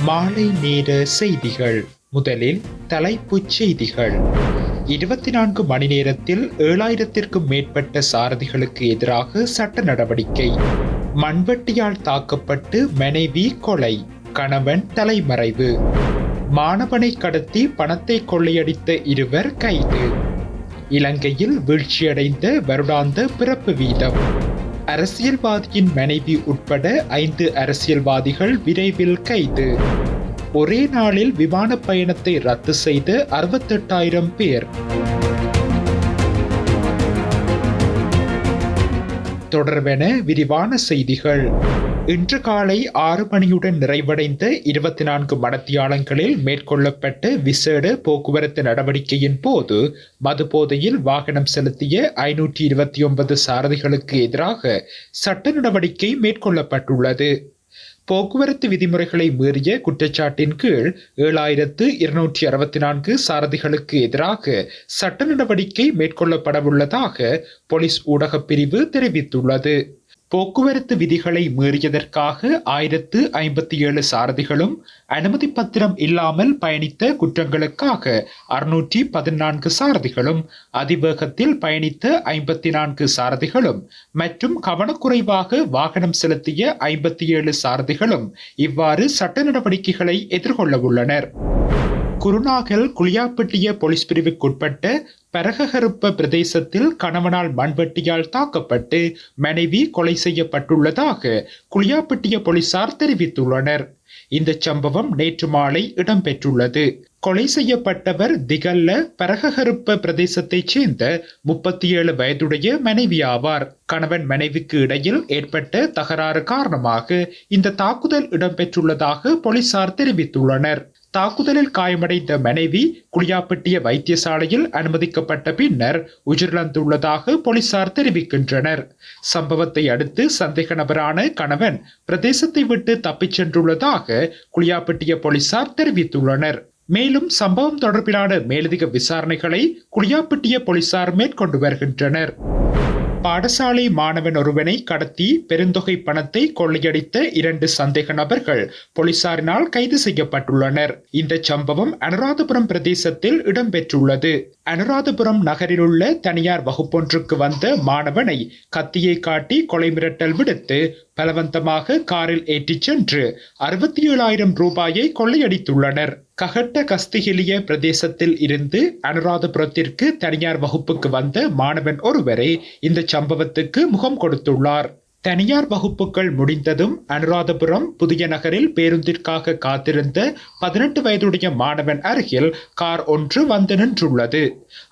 மாலை நேர செய்திகள். முதலில் தலைப்புச் செய்திகள். 24 மணி நேரத்தில் 7000க்கும் மேற்பட்ட சாரதிகளுக்கு எதிராக சட்ட நடவடிக்கை. மண்வெட்டியால் தாக்கப்பட்டு மனைவி கொலை, கணவன் தலைமறைவு. மாணவனை கடத்தி பணத்தை கொள்ளையடித்த 2 கைது. இலங்கையில் வீழ்ச்சியடைந்த வருடாந்த பிறப்பு வீதம். அரசியல்வாதியின் மனைவி உட்பட 5 அரசியல்வாதிகள் விரைவில் கைது. ஒரே நாளில் விமான பயணத்தை ரத்து செய்த 68,000 பேர். தொடர்பென விரிவான செய்திகள். இன்று காலை 6 மணியுடன் நிறைவடைந்த 24 மணித்தியாலங்களில் மேற்கொள்ளப்பட்ட விசேட போக்குவரத்து நடவடிக்கையின் போது மதுபோதையில் வாகனம் செலுத்திய 529 சாரதிகளுக்கு எதிராக சட்ட நடவடிக்கை மேற்கொள்ளப்பட்டுள்ளது. போக்குவரத்து விதிமுறைகளை மீறிய குற்றச்சாட்டின் கீழ் 7,264 சாரதிகளுக்கு எதிராக சட்ட நடவடிக்கை மேற்கொள்ளப்படவுள்ளதாக போலீஸ் ஊடகப் பிரிவு தெரிவித்துள்ளது. போக்குவரத்து விதிகளை மீறியதற்காக 1057 சாரதிகளும், அனுமதி பத்திரம் இல்லாமல் பயணித்த குற்றங்களுக்காக 614 சாரதிகளும், அதிவேகத்தில் பயணித்த 54 சாரதிகளும் மற்றும் கவனக்குறைவாக வாகனம் செலுத்திய 57 சாரதிகளும் இவ்வாறு சட்ட நடவடிக்கைகளை எதிர்கொள்ள உள்ளனர். குருநாகல் குளியாப்பட்டிய போலீஸ் பிரிவுக்குட்பட்ட பரககருப்ப பிரதேசத்தில் கணவனால் மண்வெட்டியால் தாக்கப்பட்டு மனைவி கொலை செய்யப்பட்டுள்ளதாக குளியாப்பட்டிய போலீசார் தெரிவித்துள்ளனர். இந்த சம்பவம் நேற்று மாலை இடம்பெற்றுள்ளது. கொலை செய்யப்பட்டவர் திகல்ல பரககருப்ப பிரதேசத்தைச் சேர்ந்த 37 வயதுடைய மனைவி ஆவார். கணவன் மனைவிக்கு இடையில் ஏற்பட்ட தகராறு காரணமாக இந்த தாக்குதல் இடம்பெற்றுள்ளதாக போலீசார் தெரிவித்துள்ளனர். தாக்குதலில் காயமடைந்த மனைவி குளியாப்பட்டிய வைத்தியசாலையில் அனுமதிக்கப்பட்ட பின்னர் உயிரிழந்துள்ளதாக போலீசார் தெரிவிக்கின்றனர். சம்பவத்தை அடுத்து சந்தேக நபரான கணவன் பிரதேசத்தை விட்டு தப்பிச் சென்றுள்ளதாக குளியாப்பட்டிய போலீசார் தெரிவித்துள்ளனர். மேலும் சம்பவம் தொடர்பிலான மேலதிக விசாரணைகளை குளியாப்பட்டிய போலீசார் மேற்கொண்டு வருகின்றனர். பாடசாலை மாணவன் ஒருவனை கடத்தி பெருந்தொகை பணத்தை கொள்ளையடித்த 2 சந்தேக நபர்கள் போலீசாரினால் கைது செய்யப்பட்டுள்ளனர். இந்த சம்பவம் அனுராதபுரம் பிரதேசத்தில் இடம்பெற்றுள்ளது. அனுராதபுரம் நகரில் உள்ள தனியார் வகுப்பொன்றுக்கு வந்த மாணவனை கத்தியை காட்டி கொலை மிரட்டல் விடுத்து பலவந்தமாக காரில் ஏற்றிச் சென்று 67,000 ரூபாயை கொள்ளையடித்துள்ளனர். ககட்ட கஸ்திகிலிய பிரதேசத்தில் இருந்து அனுராதபுரத்திற்கு தனியார் வகுப்புக்கு வந்த மாணவன் ஒருவரே இந்த சம்பவத்துக்கு முகம் கொடுத்துள்ளார். தனியார் வகுப்புகள் முடிந்ததும் அனுராதபுரம் புதிய நகரில் பேருந்திற்காக காத்திருந்த 18 வயதுடைய மாணவன் அருகில் கார் ஒன்று வந்து நின்றுள்ளது.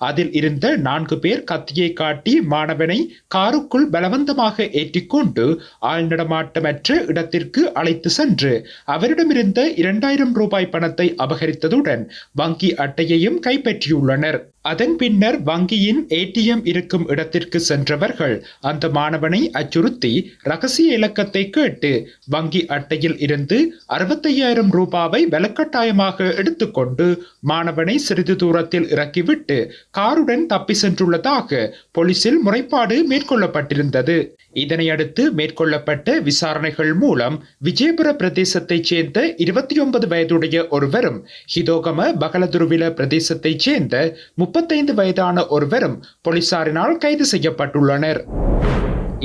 அதில் இருந்த 4 பேர் கத்தியை காட்டி மாணவனை காருக்குள் பலவந்தமாக ஏற்றிக்கொண்டு ஆழ்நடமாட்டமற்ற இடத்திற்கு அழைத்து சென்று அவரிடமிருந்த 2,000 ரூபாய் பணத்தை அபகரித்ததுடன் வங்கி அட்டையையும் கைப்பற்றியுள்ளனர். அதன் பின்னர் வங்கியின் ATM இருக்கும் இடத்திற்கு சென்றவர்கள் அந்த மாணவனை அச்சுறுத்தி ரகசிய இலக்கத்தை கேட்டு வங்கி அட்டையில் இருந்து 65,000 ரூபாவை வலுக்கட்டாயமாக எடுத்துக்கொண்டு மாணவனை சிறிது தூரத்தில் இறக்கிவிட்டு காருடன் தப்பி சென்றுள்ளதாக போலீசில் முறைப்பாடு மேற்கொள்ளப்பட்டிருந்தது. இதனையடுத்து மேற்கொள்ளப்பட்ட விசாரணைகள் மூலம் விஜயபுர பிரதேசத்தைச் சேர்ந்த 29 வயதுடைய ஒருவரும், ஹிதோகம பகலதுருவில பிரதேசத்தைச் சேர்ந்த 35 வயதான ஒருவரும் போலீசாரினால் கைது செய்யப்பட்டுள்ளனர்.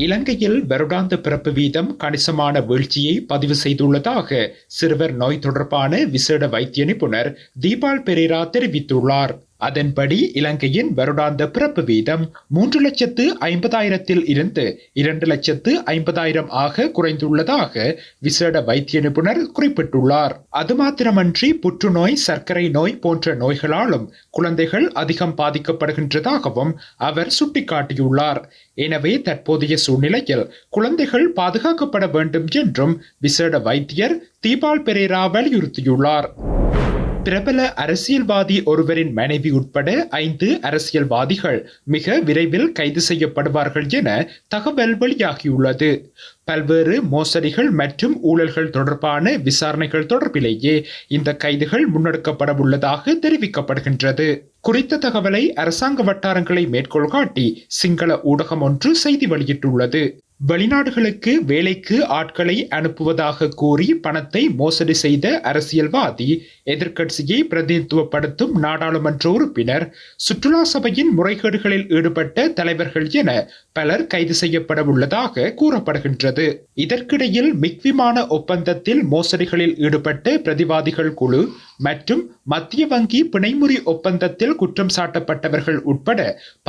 இலங்கையில் வருடாந்த பிறப்பு வீதம் கணிசமான வீழ்ச்சியை பதிவு செய்துள்ளதாக சிறுவர் நோய் தொடர்பான விசேட வைத்திய நிபுணர் தீபால் பெரேரா தெரிவித்துள்ளார். அதன்படி இலங்கையின் வருடாந்த பிறப்பு வீதம் 3,50,000 இருந்து 2,50,000 ஆக குறைந்துள்ளதாக விசேட வைத்திய நிபுணர் குறிப்பிட்டுள்ளார். அது மாத்திரமன்றி புற்றுநோய், சர்க்கரை நோய் போன்ற நோய்களாலும் குழந்தைகள் அதிகம் பாதிக்கப்படுகின்றதாகவும் அவர் சுட்டிக்காட்டியுள்ளார். எனவே தற்போதைய சூழ்நிலையில் குழந்தைகள் பாதுகாக்கப்பட வேண்டும் என்றும் விசேட வைத்தியர் தீபால் பெரேரா வலியுறுத்தியுள்ளார். பிரபல அரசியல்வாதி ஒருவரின் மனைவி உட்பட 5 அரசியல்வாதிகள் மிக விரைவில் கைது செய்யப்படுவார்கள் என தகவல் வெளியாகியுள்ளது. பல்வேறு மோசடிகள் மற்றும் ஊழல்கள் தொடர்பான விசாரணைகள் தொடர்பிலேயே இந்த கைதுகள் முன்னெடுக்கப்பட உள்ளதாக தெரிவிக்கப்படுகின்றது. குறித்த தகவலை அரசாங்க வட்டாரங்களை மேற்கோள் காட்டி சிங்கள ஊடகம் ஒன்று செய்தி வெளியிட்டுள்ளது. வெளிநாடுகளுக்கு வேலைக்கு ஆட்களை அனுப்புவதாக கூறி பணத்தை மோசடி செய்த அரசியல்வாதி, எதிர்க்கட்சியை பிரதிநிதித்துவப்படுத்தும் நாடாளுமன்ற உறுப்பினர், சுற்றுலா சபையின் முறைகேடுகளில் ஈடுபட்ட தலைவர்கள் என பலர் கைது செய்யப்பட உள்ளதாக கூறப்படுகின்றது. இதற்கிடையில் மிக் விமான ஒப்பந்தத்தில் மோசடிகளில் ஈடுபட்ட பிரதிவாதிகள் குழு மற்றும் மத்திய வங்கி பிணைமுறி ஒப்பந்தத்தில் குற்றம் சாட்டப்பட்டவர்கள் உட்பட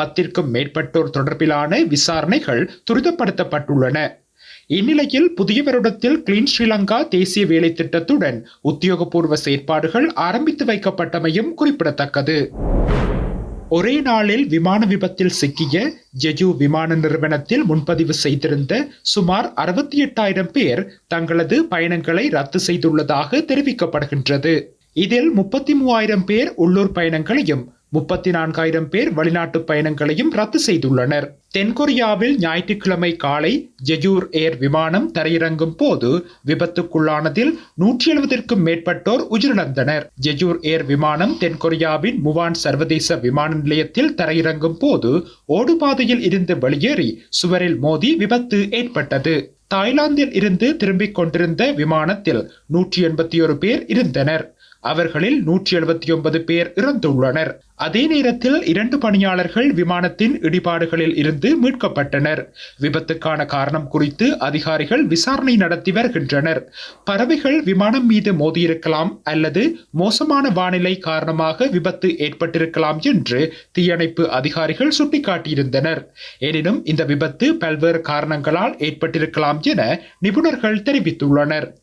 10க்கும் மேற்பட்டோர் தொடர்பிலான விசாரணைகள் துரிதப்படுத்தப்பட்டுள்ளன. இந்நிலையில் புதிய வருடத்தில் கிளீன் ஸ்ரீலங்கா தேசிய வேலை திட்டத்துடன் உத்தியோகபூர்வ செயற்பாடுகள் ஆரம்பித்து வைக்கப்பட்டமையும் குறிப்பிடத்தக்கது. ஒரே நாளில் விமான விபத்தில் சிக்கிய ஜெஜு விமான நிறுவனத்தில் முன்பதிவு செய்திருந்த சுமார் 68,000 பேர் தங்களது பயணங்களை ரத்து செய்துள்ளதாக தெரிவிக்கப்படுகின்றது. இதில் 33,000 பேர் உள்ளூர் பயணங்களையும் 34,000 பேர் வெளிநாட்டு பயணங்களையும் ரத்து செய்துள்ளனர். தென்கொரியாவில் ஞாயிற்றுக்கிழமை காலை ஜெஜூர் ஏர் விமானம் தரையிறங்கும் போது விபத்துக்குள்ளானதில் 170க்கும் மேற்பட்டோர் உயிரிழந்தனர். ஜெஜூர் ஏர் விமானம் தென்கொரியாவின் முவான் சர்வதேச விமான நிலையத்தில் தரையிறங்கும் போது ஓடுபாதையில் இருந்து வெளியேறி சுவரில் மோதி விபத்து ஏற்பட்டது. தாய்லாந்தில் இருந்து திரும்பிக் கொண்டிருந்த விமானத்தில் 181 பேர் இருந்தனர். அவர்களில் 179 பேர் இறந்துள்ளனர். அதே நேரத்தில் 2 பணியாளர்கள் விமானத்தின் இடிபாடுகளில் இருந்து மீட்கப்பட்டனர். விபத்துக்கான காரணம் குறித்து அதிகாரிகள் விசாரணை நடத்தி வருகின்றனர். பறவைகள் விமானம் மீது மோதியிருக்கலாம் அல்லது மோசமான வானிலை காரணமாக விபத்து ஏற்பட்டிருக்கலாம் என்று தீயணைப்பு அதிகாரிகள் சுட்டிக்காட்டியிருந்தனர். எனினும் இந்த விபத்து பல்வேறு காரணங்களால் ஏற்பட்டிருக்கலாம் என நிபுணர்கள் தெரிவித்துள்ளனர்.